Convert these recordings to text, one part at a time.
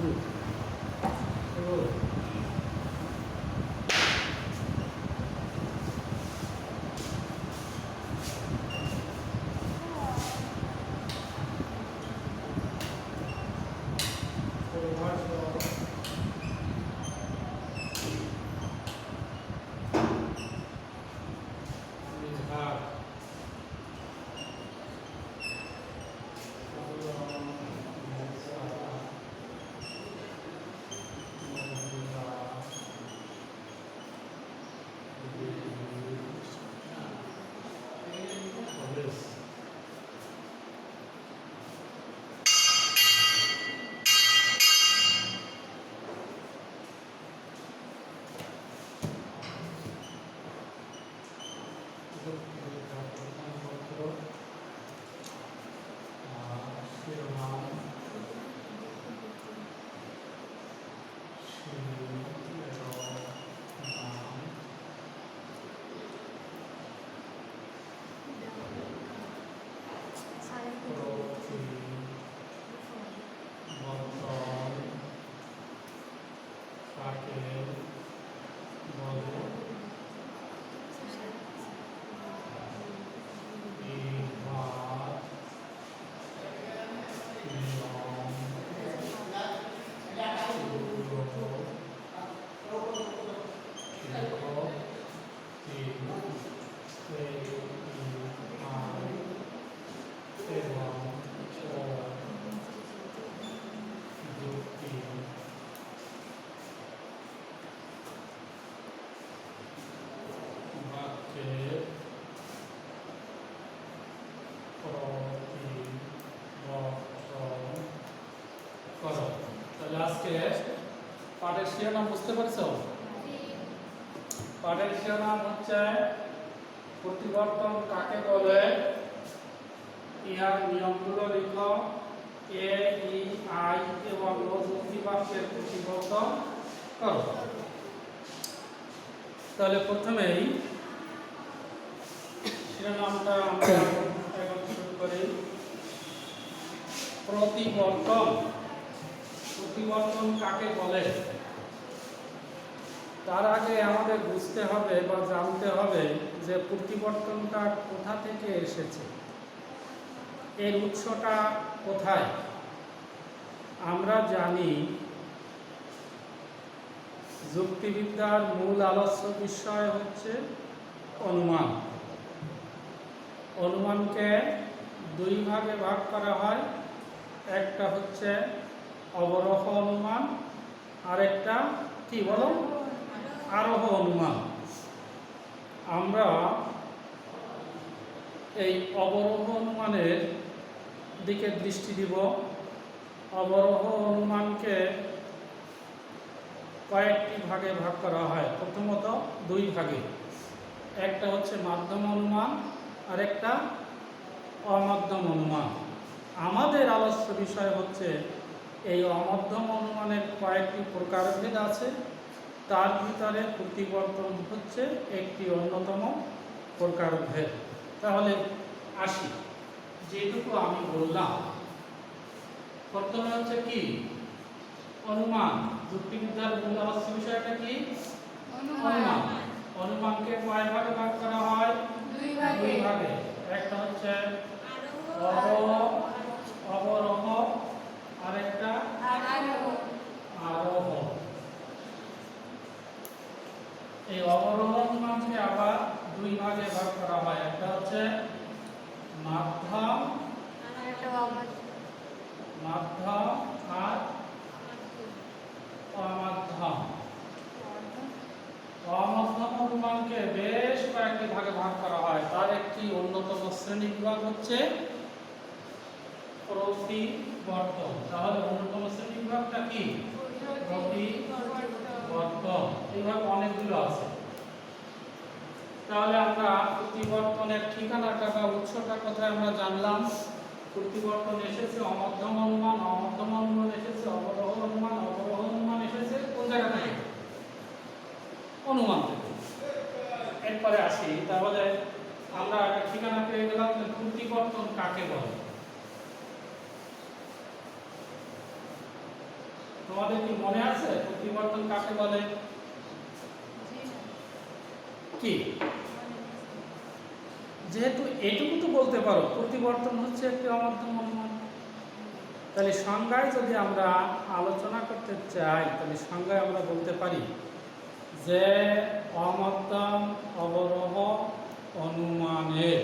শুরু শুরু পাঠের শিরোনাম বুঝতে পারছো? পাঠের শিরোনাম হচ্ছে প্রতিবর্তন কাকে বলে, ইহার নিয়মগুলো লিখো, এ ই আই এবং ও যুক্তি বাক্যের প্রতিবর্তন করো। তাহলে প্রথমেই শিরোনামটা আমরা এখন শুরু করি। প্রতিবর্তন, প্রতিবর্তন কাকে বলে? তার আগে আমাদের বুঝতে হবে বা জানতে হবে যে প্রতিবর্তনটা কোথা থেকে এসেছে, এর উৎসটা কোথায়। আমরা জানি যুক্তিবিদ্যার মূল আলোচ্য বিষয় হচ্ছে অনুমান। অনুমানকে দুই ভাগে ভাগ করা হয়, একটা হচ্ছে অবরোহ অনুমান, আরেকটা কি বলো, আরোহ অনুমান। আমরা এই অবরোহ অনুমানের দিকে দৃষ্টি দিব। অবরোহ অনুমানকে কয়েকটি ভাগে ভাগ করা হয়, প্রথমত দুই ভাগে। একটা হচ্ছে মাধ্যম অনুমান, আরেকটা অমাধ্যম অনুমান। আমাদের আলোচ্য বিষয় হচ্ছে এই অমাধ্যম অনুমানের কয়েকটি প্রকারভেদ আছে, তার ভিতরে প্রতিবর্তন হচ্ছে একটি অন্যতম প্রকারভেদ। তাহলে আসি, যেটুকু আমি বললাম, প্রথমে হচ্ছে কি অনুমান। যুক্তিবিদ্যার মূল আলোচ্য বিষয়টা কি? অনুমান। অনুমানকে কয় ভাগে ভাগ করা হয়? দুই ভাগে। একটা হচ্ছে অবরোহ, আরেকটা আরোহ। এই অবরোহ অনুমানকে আবার দুই ভাগে ভাগ করা হয়, একটা হচ্ছে মাধ্যম আর অমাধ্যম। অমাধ্যম অনুমানকে বেশ কয়েকটি ভাগে ভাগ করা হয়, তার একটি অন্যতম শ্রেণী বিভাগ হচ্ছে প্রতিবর্তন। তাহলে অন্যতম শ্রেণী বিভাগটা কি? প্রতিবর্তন। এইভাবে অনেকগুলো আছে। তাহলে আমরা প্রতিবর্তনের ঠিকানাটা বা উৎসটা কোথায় আমরা জানলাম। প্রতিবর্তন এসেছে অমাধ্যম অনুমান, অমাধ্যম অনুমান এসেছে অবরোহ অনুমান, অবরোহ অনুমান এসেছে কোন জায়গা থেকে? অনুমান থেকে। এরপরে আসি, তাহলে আমরা একটা ঠিকানা পেয়ে গেলাম যে প্রতিবর্তন কাকে বলে। তোমাদের কি মনে আছে প্রতিবর্তন কাকে বলে? কি যেহেতু এটুকু তো বলতে পারো প্রতিবর্তন হচ্ছে একটি অমধ্যম অনুমান, তাহলে সংজ্ঞায় যদি আমরা আলোচনা করতে চাই তাহলে সংজ্ঞায় আমরা বলতে পারি যে অমধ্যম অবরোহ অনুমানের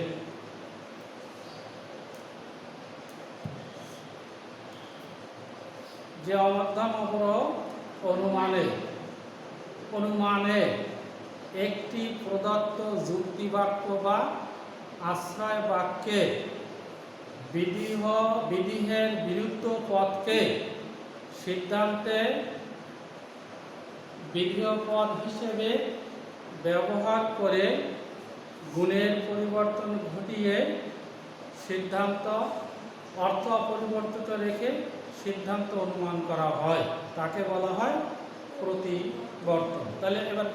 যে অমধ্যম অবরোহ অনুমানে একটি প্রদত্ত যুক্তিবাক্য বা আশ্রয় বাক্যে বিধিহের বিরুদ্ধ পদকে সিদ্ধান্তে বিধেয় পদ হিসেবে ব্যবহার করে গুণের পরিবর্তন ঘটিয়ে সিদ্ধান্ত অর্থ অপরিবর্তিত রেখে সিদ্ধান্ত অনুমান করা হয়, তাকে বলা হয় প্রতিবর্তন। তাহলে এবার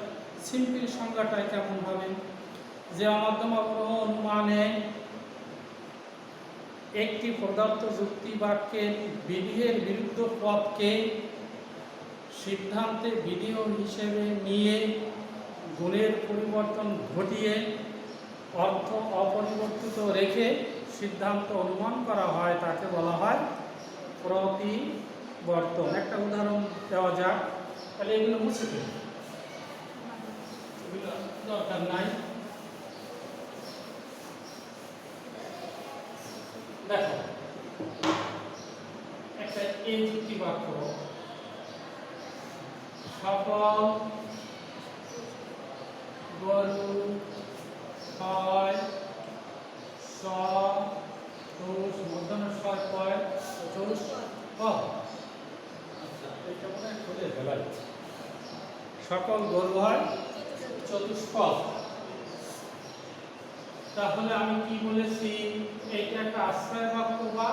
সিম্পল সংজ্ঞাটা কেমন হবে? যে অমধ্যম অবরোহ অনুমানে একটি প্রদত্ত যুক্তি বাক্যের বিধির বিরুদ্ধ পদকে সিদ্ধান্তে বিধেয় হিসেবে নিয়ে গুণের পরিবর্তন ঘটিয়ে অর্থ অপরিবর্তিত রেখে সিদ্ধান্ত অনুমান করা হয়, তাকে বলা হয় প্রতিবর্তন। একটা উদাহরণ দেওয়া যাক, তাহলে এগুলো মুছে দিন, এগুলো দরকার নাই। দেখো একটা এই যুক্তি বাক্য, সকল গরু হয় চতুষ মূর্ধন্য স্বর পয় চতুষ সকল গরু হয় চতুষ্পদ। তাহলে আমি কি বলেছি? এইটা একটা আশ্রয় বাক্য বা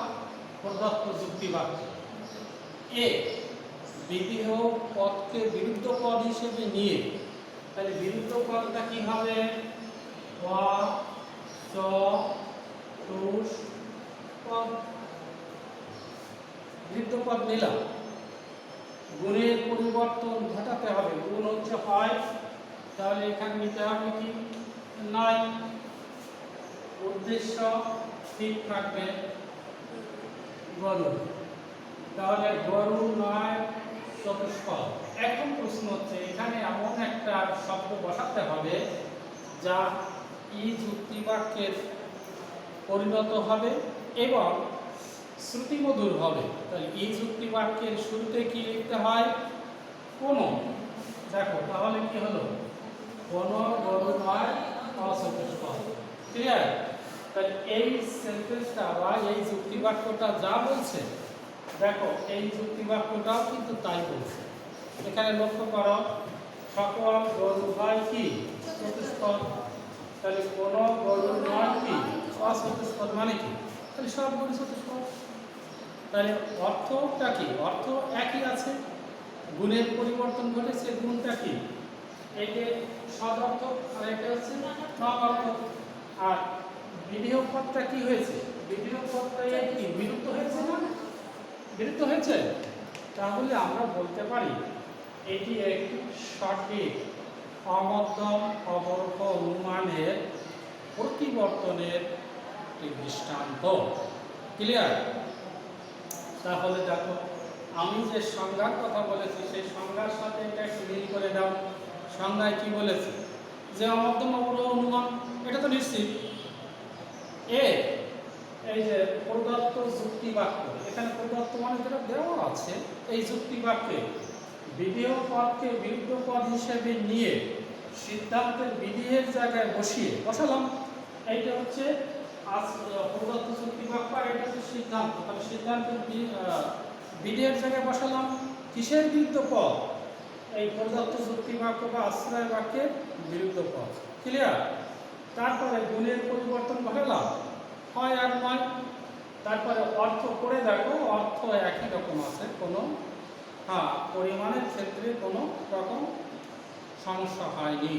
প্রদত্ত যুক্তি বাক্য। এ বিধেয় পদকে বিরুদ্ধ পদ হিসেবে নিয়ে, তাহলে বিরুদ্ধ পদটা কি হবে? বিরুদ্ধ পদ নিলাম, গুণের পরিবর্তন ঘটাতে হবে। গুণ হচ্ছে হয়, তাহলে এখানে নিতে হবে কি? নয়। উদ্দেশ্য ঠিক থাকবে গরু, তাহলে গরু নয় চতুষ্পদ। এখন প্রশ্ন হচ্ছে এখানে এমন একটা শব্দ বসাতে হবে যা ই যুক্তি বাক্যের পরিণত হবে এবং শ্রুতিমধুর হবে। তাহলে ই যুক্তি বাক্যের শুরুতে কি লিখতে হয়? কোনো। দেখো তাহলে কি হলো? কোনো গরু নয় অচতুষ্পদ। ক্লিয়ার? তাহলে এই সেন্টেন্সটা বা এই যুক্তি বাক্যটা যা বলছে, দেখো এই যুক্তি বাক্যটাও কিন্তু তাই বলছে। এখানে লক্ষ্য করো, সকল গরু হয় কি? চতুষ্পদ। তাহলে কোন গরু নয় কি? অচতুষ্পদ। মানে কি? তাহলে সব গরু চতুষ্পদ। তাহলে অর্থটা কি? অর্থ একই আছে, গুণের পরিবর্তন ঘটেছে। গুণটা কি? এই যে সদ অর্থ, আর এটা হচ্ছে নগ অর্থ। আর বিধেয় পদটা কি হয়েছে? বিধেয় পদটা কি বিরুদ্ধ হয়েছে না? বিরুদ্ধ হয়েছে। তাহলে আমরা বলতে পারি এটি একটি সঠিক অমধ্যম অবরোহ অনুমানের প্রতিবর্তনের একটি দৃষ্টান্ত। ক্লিয়ার? তাহলে দেখো আমি যে সংজ্ঞার কথা বলেছি সেই সংজ্ঞার সাথে এটা একটু মিল করে দাও। সংজ্ঞায় কি বলেছে? যে অমধ্যম অবরোহ অনুমান, এটা তো নিশ্চিত। এই যে প্রদত্ত যুক্তি বাক্য, এখানে প্রদত্ত মানে যেটা দেওয়া আছে, এই যুক্তি বাক্যে বিধেয় পদকে বিরুদ্ধ পদ হিসেবে নিয়ে সিদ্ধান্তের বিধির জায়গায় বসালাম। এইটা হচ্ছে প্রদত্ত যুক্তি বাক্য, আর এটা হচ্ছে সিদ্ধান্ত। তাহলে সিদ্ধান্তের বিধির জায়গায় বসালাম কিসের বিরুদ্ধ পদ? এই প্রদত্ত যুক্তি বাক্য বা আশ্রয় বাক্যের বিরুদ্ধ পদ। ক্লিয়ার? তারপরে গুণের পরিবর্তন ঘটালাম, হয় আর নয়। তারপরে অর্থ করে দেখো, অর্থ একই রকম আছে, কোনো পরিমাণের ক্ষেত্রে কোনো রকম সমস্যা হয়নি।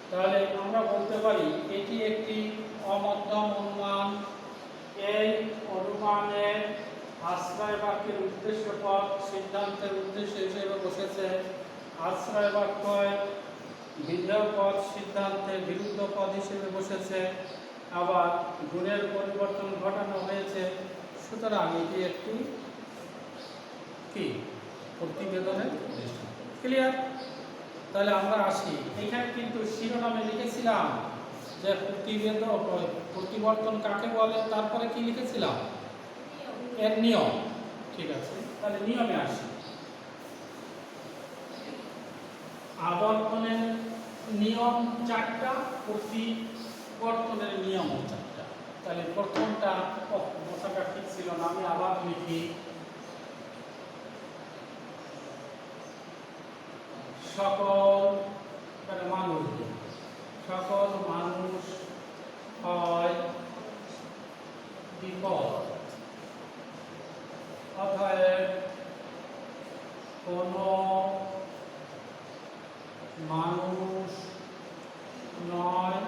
তাহলে আমরা বলতে পারি এটি একটি অমধ্যম অনুমান। এই অনুমানের আশ্রয় বাক্যের উদ্দেশ্য পদ সিদ্ধান্তের উদ্দেশ্য হিসেবে বসেছে। আশ্রয় বাক্য বিধেয় পদ সিদ্ধান্তের বিরুদ্ধ পদ হিসেবে বসেছে। আবার গুণের পরিবর্তন ঘটানো হয়েছে। সুতরাং এটি একটি কি প্রতিবেদনের দৃষ্টান্ত। ক্লিয়ার? তাহলে আমরা আসি, এখানে কিন্তু শিরোনামে লিখেছিলাম যে প্রতিবেদন প্রতিবর্তন কাকে বলে, তারপরে কি লিখেছিলাম এর নিয়ম। ঠিক আছে, তাহলে নিয়মে আসি। আবর্তনের নিয়ম 4টা, প্রতিবর্তনের নিয়ম 4টা। তাহলে প্রথমটা মোছাটা ঠিক ছিল না, আমি আবার লিখি। সকল মানুষ হয় বিপদ। অতএব কোন মানুষ নয়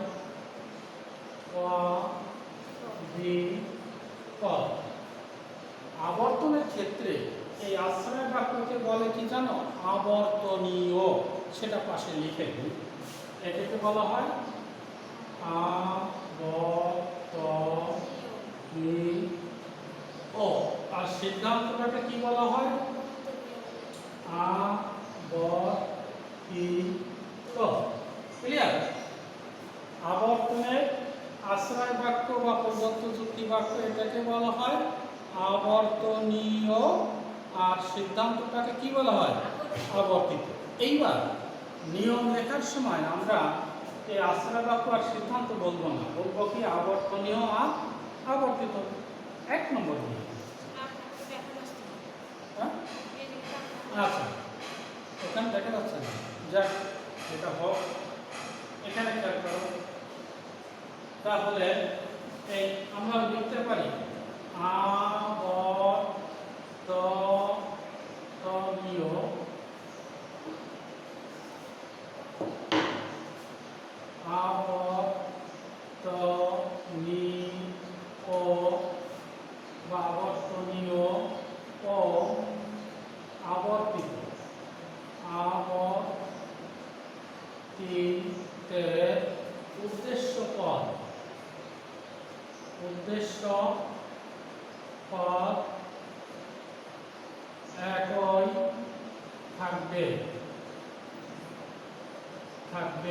বিপদ। আবর্তনের ক্ষেত্রে এই আশ্রয় বাক্যকে বলে কি জানো? আবর্তনীয়। সেটা পাশে লিখে দিই। এটাকে বলা হয় আবর্তনীয়। আর সিদ্ধান্তটাকে কি বলা হয়? আবর্তিত। ক্লিয়ার? আবর্তনের আশ্রয় বাক্য বা প্রদত্ত যুক্তি বাক্য এটাকে বলা হয় আবর্তনীয়, আর সিদ্ধান্তটাকে কি বলা হয়? আবর্তিত। এইবার নিয়ম লেখার সময় আমরা এই আশ্রয় বাক্য আর সিদ্ধান্ত বলবো না, বলবো কি আবর্তনীয় আর আবর্তিত। 1 নম্বর নিয়ম। আচ্ছা, এখানে দেখা যাচ্ছে না, যাক এটা হোক। এখানে খেয়াল করো, তাহলে এই আমরা লিখতে পারি আবর্তনীয় বা আবর্তনীয় ও আবর্তিত। আবর্তিতের উদ্দেশ্য পদ একই থাকবে।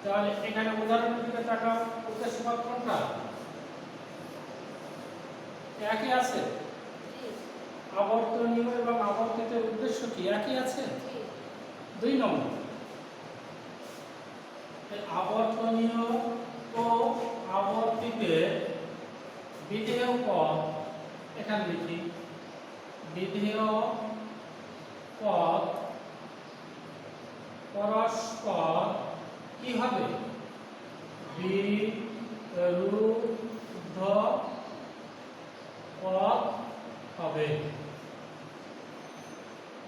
তাহলে এখানে উদাহরণের দিকে তাকাও। উদ্দেশ্য পদ কোনটা? একই আছে। আবর্তনীয় এবং আবর্তিতের উদ্দেশ্য কি একই আছে? 2 নম্বর। আবর্তনীয় ও আবর্তিতের বিধেয় পদ, এখানে লিখি বিধেয় পদ পরস্পর কি হবে? বিরুদ্ধ পদ হবে।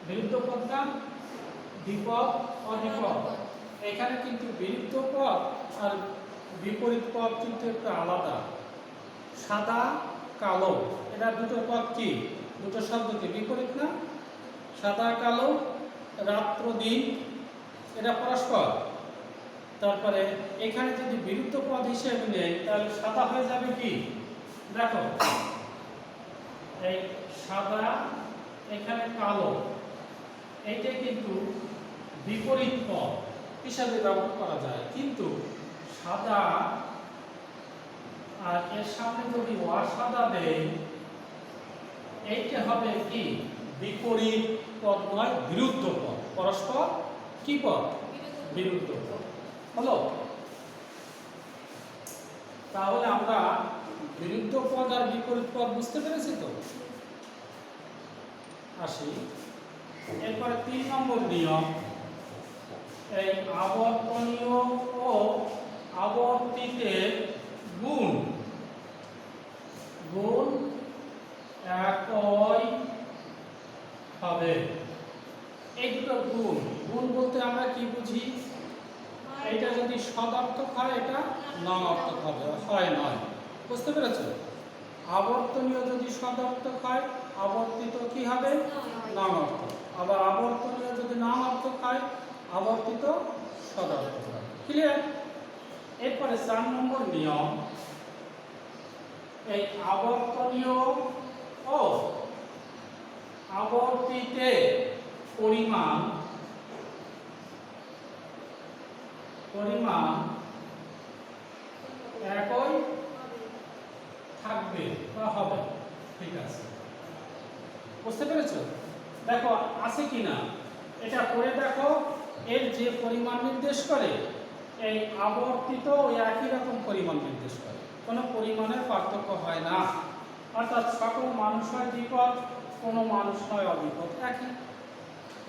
বিরুদ্ধ পদটা দ্বিপদ অদ্বিপদ। এখানে কিন্তু বিরুদ্ধ পদ আর বিপরীত পদ কিন্তু একটু আলাদা। সাদা কালো, এটা দুটো পদ কি, দুটো শব্দ কি বিপরীত না? সাদা কালো, রাত্র দিন, এটা পরস্পর। তারপরে এখানে যদি বিরুদ্ধ পদ হিসেবে নেই তাহলে সাদা হয়ে যাবে কি? দেখো, এই সাদা, এখানে কালো, এইটা কিন্তু বিপরীত পদ হিসাবে ব্যবহার করা যায়। কিন্তু সাদা আর এর সামনে যদি অসাদা দেই, এইটা হবে কি? বিপরীত পদ নয়, বিরুদ্ধ পদ। পরস্পর কি পদ? বিরুদ্ধ পদ। হলো? তাহলে আমরা বিরুদ্ধ পদ আর বিপরীত পদ বুঝতে পেরেছি তো? আসি এরপরে 3 নম্বর নিয়ম। এই আবর্তনীয় ও আবর্তিতের গুণ একই হবে। এই দুটো গুণ বলতে আমরা কি বুঝি? এই এইটা যদি সদর্থক হয় এটা নঅর্থক হবে, হয় নয়। বুঝতে পেরেছ? আবর্তনীয় যদি সদর্থক হয় আবর্তিত কি হবে? নঅর্থক। আবার আবর্তনীয় যদি নঅর্থক হয় আবর্তিত সদর্থক হবে। ক্লিয়ার? এরপরে 4 নম্বর নিয়ম, এই আবর্তনীয় ও আবর্তিতের পরিমাণ একই থাকবে বা হবে। ঠিক আছে, বুঝতে পেরেছো? দেখো আছে কিনা এটা করে দেখো। এর যে পরিমাণ নির্দেশ করে এই আবর্তিত ওই একই রকম পরিমাণ নির্দেশ করে, কোনো পরিমাণের পার্থক্য হয় না। অর্থাৎ সকল মানুষ হয় দ্বিপদ, কোনো মানুষ নয় অদ্বিপদ, একই।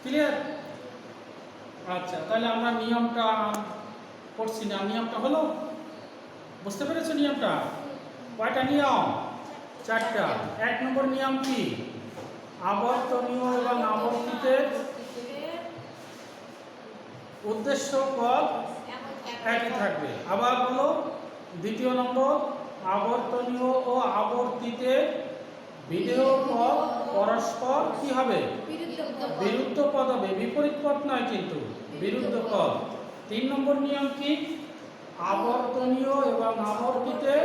ক্লিয়ার? আচ্ছা, তাহলে আমরা নিয়মটা পড়ছি না, নিয়মটা হলো, বুঝতে পেরেছো নিয়মটা? কয়টা নিয়ম? 4টা। 1 নম্বর নিয়ম কি? আবর্তনীয় এবং আবর্তিতের উদ্দেশ্য পদ একই থাকবে। আবার বলো, 2 নম্বর, আবর্তনীয় ও আবর্তিতের বিধেয় পদ পরস্পর কি হবে? বিরুদ্ধ পদ হবে, বিপরীত পদ নয় কিন্তু, বিরুদ্ধ পদ। 3 নম্বর নিয়ম কি? আবর্তনীয় এবং আবর্তিতের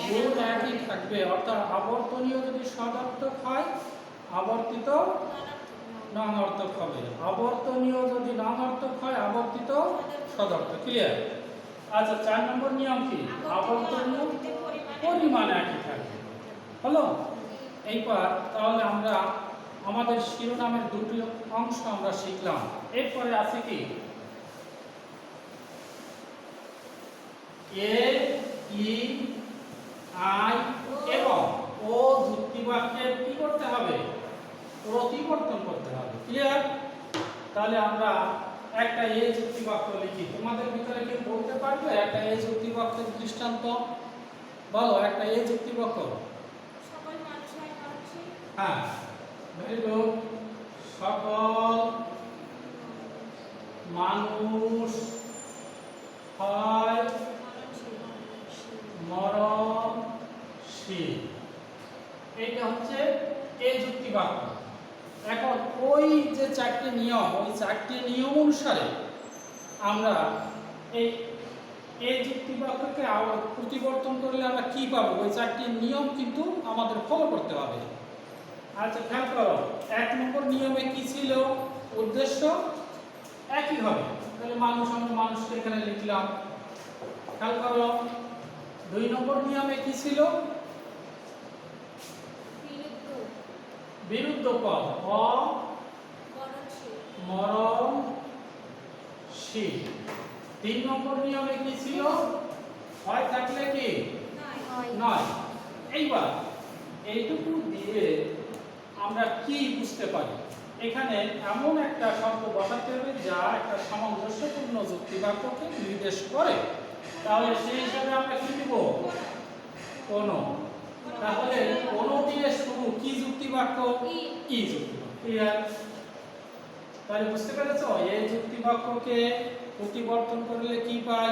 গুণ একই থাকবে। অর্থাৎ আবর্তনীয় যদি সদর্থক হয় আবর্তিত নঅর্থক হবে, আবর্তনীয় যদি নঅর্থক হয় আবর্তিত সদর্থক। ক্লিয়ার? আচ্ছা, 4 নম্বর নিয়ম কি? আবর্তনীয় পরিমাণ একই থাকবে। হলো? এইবার তাহলে আমরা আমাদের শিরোনামের 2টি অংশ আমরা শিখলাম। এরপরে আছে কি? এ, ই, আই এবং ও যুক্তিবাক্যের কি করতে হবে? প্রতিবর্তন করতে হবে। ক্লিয়ার? তাহলে আমরা একটা এ যুক্তিবাক্য লিখি। তোমাদের ভিতরে কি বলতে পারবে একটা এ যুক্তিবাক্যের দৃষ্টান্ত? বলো একটা এ যুক্তিবাক্য। সকল মানুষ হয় মানুষই। হ্যাঁ, ভেরি গুড। সকল মানুষ হয় মরণশীল। এইটা হচ্ছে এই যুক্তিবাক্য। এখন ওই যে 4টি নিয়ম, ওই 4টি নিয়ম অনুসারে আমরা এই যুক্তিবাক্যকে প্রতিবর্তন করলে আমরা কি পাবো? ওই 4টি নিয়ম কিন্তু আমাদের ফলো করতে হবে। আচ্ছা, খেয়াল করো, 1 নম্বর নিয়মে কি ছিল? উদ্দেশ্য একই হবে, তাহলে মানুষ, আমরা মানুষকে এখানে লিখলাম। খেয়াল করো, 2 নম্বর নিয়মে কি ছিল? বিরুদ্ধ পদ, অমরণশীল। 3 নম্বর নিয়মে কি ছিল? হয় থাকলে কি নয়। এইবার এইটুকু দিয়ে আমরা কি বুঝতে পারি? এখানে এমন একটা শব্দ বসাতে হবে যা একটা সামঞ্জস্যপূর্ণ যুক্তিবাক্যকে নির্দেশ করে। তাহলে সেই হিসাবে আমরা কি দিব? কোনো। তাহলে কোনো দিয়ে শুরু কি যুক্তিবাক্য? ই যুক্তিবাক্য। ক্লিয়ার? তাহলে বুঝতে পেরেছো? এই যুক্তিবাক্যকে প্রতিবর্তন করলে কি পাই?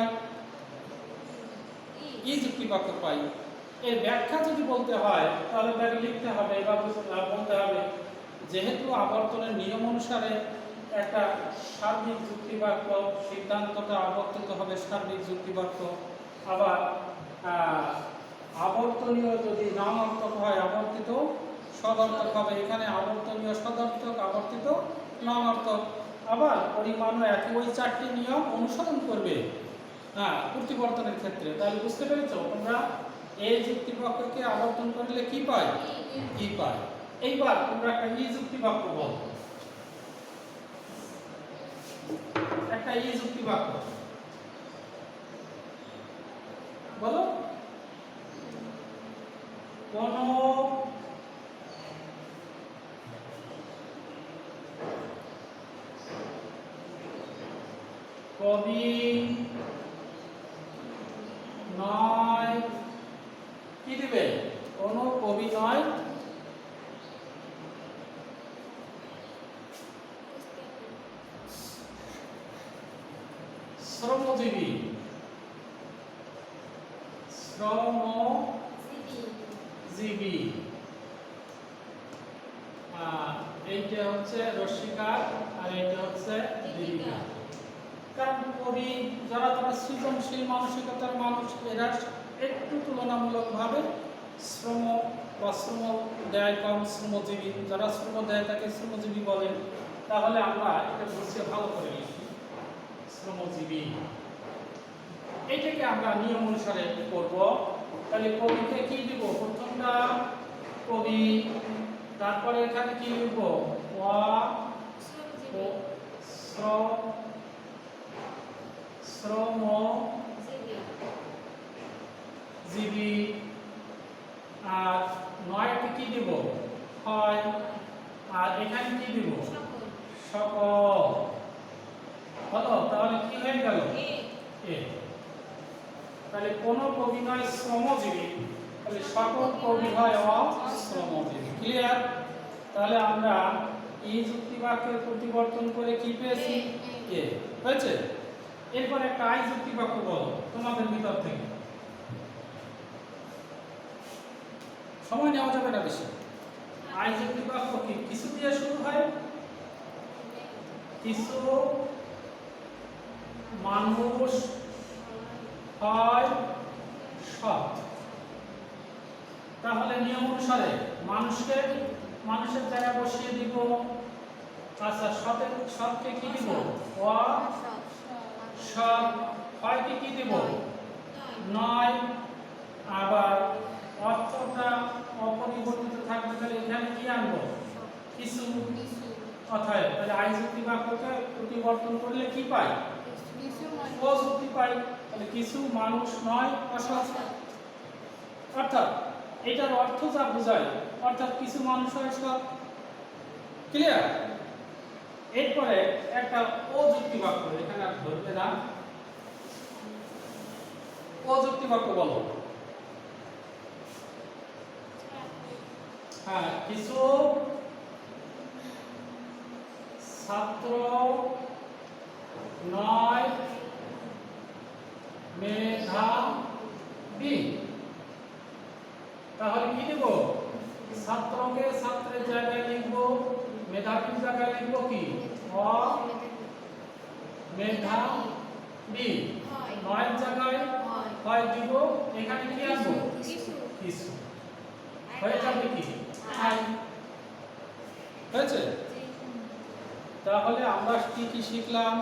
ই যুক্তিবাক্য পাই। এর ব্যাখ্যা যদি বলতে হয় তাহলে তাকে লিখতে হবে বা বলতে হবে যেহেতু আবর্তনের নিয়ম অনুসারে একটা সার্বিক যুক্তিবাক্য, সিদ্ধান্তটা আবর্তিত হবে সার্বিক যুক্তিবাক্য। আবার আবর্তনীয় যদি নঅর্থক হয় আবর্তিত সদর্থক হবে। এখানে আবর্তনীয় সদর্থক, আবর্তিত নঅর্থক। আবার পরিমাণও একই, ওই 4টি নিয়ম অনুসরণ করবে প্রতিবর্তনের ক্ষেত্রে। তাহলে বুঝতে পেরেছো তোমরা? এই যুক্তিবাক্যকে আবর্তন করলে কি পাই? ই পাই। এইবার তোমরা একটা ই যুক্তিবাক্য বলো। একটা ই যুক্তিবাক্য বলো। কোন কবি নয়, কি দিবে? কোন কবি নয় শ্রমজীবী। শ্রমজীবী শ্রমজীবী এইটা হচ্ছে রস্যিকার আর এইটা হচ্ছে দীর্ঘিকার। কারণ কবি যারা তারা সৃজনশীল মানসিকতার মানুষ, এরা একটু তুলনামূলকভাবে শ্রম বা শ্রম দেয় কম, শ্রমজীবী। যারা শ্রম দেয় তাকে শ্রমজীবী বলেন। তাহলে আমরা এটা বুঝতে ভালো করে লিখি শ্রমজীবী। এইটাকে আমরা নিয়ম অনুসারে করব। তাহলে কবিকে কি দিব? প্রথমটা কবি, তারপরে এখানে কি লিখব? শ্রমজীবী। আর নয়কে কি দিব? হয়। আর এখানে কি দিব? সকল। হলো? তাহলে কি হয়ে গেল? এ। তাহলে কোন কবি নয় শ্রমজীবী, তাহলে সকল কবি হয় অশ্রমজীবী। ক্লিয়ার? তাহলে আমরা এই যুক্তি বাক্যের পরিবর্তন করে কি পেয়েছি? এ হয়েছে। এরপর একটা আই যুক্তি বাক্য বলো তোমাদের ভিতর থেকে। সময় নেওয়া যাবে না বেশি। আই যুক্তি বাক্য কি? কিছু দিয়ে শুরু হয়। কিছু মানুষ হয় সৎ। তাহলে নিয়ম অনুসারে মানুষের জায়গায় বসিয়ে দিব। আচ্ছা, সৎকে কি দিব? সৎ। হয়কে কি দিব? নয়। আবার অর্থটা অপরিবর্তিত থাকবে, তাহলে এখানে কি আনবো? কিছু। অতএব তাহলে আই যুক্তি বাক্যকে পরিবর্তন করলে কি পাই? ও যুক্তি পাই। তাহলে কিছু মানুষ নয় অসৎ। অর্থাৎ এটার অর্থ যা বোঝায়, অর্থাৎ কিছু মানুষ হয় সৎ। ক্লিয়ার? এরপরে একটা ও যুক্তি বাক্য, এখানে আর ধরবে না। ও যুক্তি বাক্য বলো। হ্যাঁ, কিছু ছাত্র নয় মেধাবী। তাহলে কি দেব? ছাত্রকে ছাত্রের জায়গায় লিখব, মেধাবীর জায়গায় লিখব কি? অমেধাবী। নয়ের জায়গায় হয় দিব, এখানে কি আনবো? কিছু। হয়ে যাবে কি? আই। হয়েছে? তাহলে আমরা কি কি শিখলাম?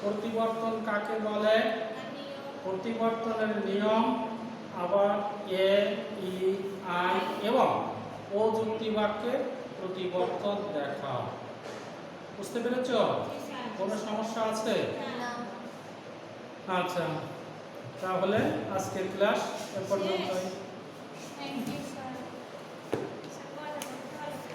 প্রতিবর্তন কাকে বলে, প্রতিবর্তনের নিয়ম, আবার এ, ই, আই এবং ও যুক্তি বাক্যের প্রতিবর্তন দেখা। বুঝতে পেরেছ? কোনো সমস্যা আছে? আচ্ছা, তাহলে আজকের ক্লাস এ পর্যন্তই। Thank you.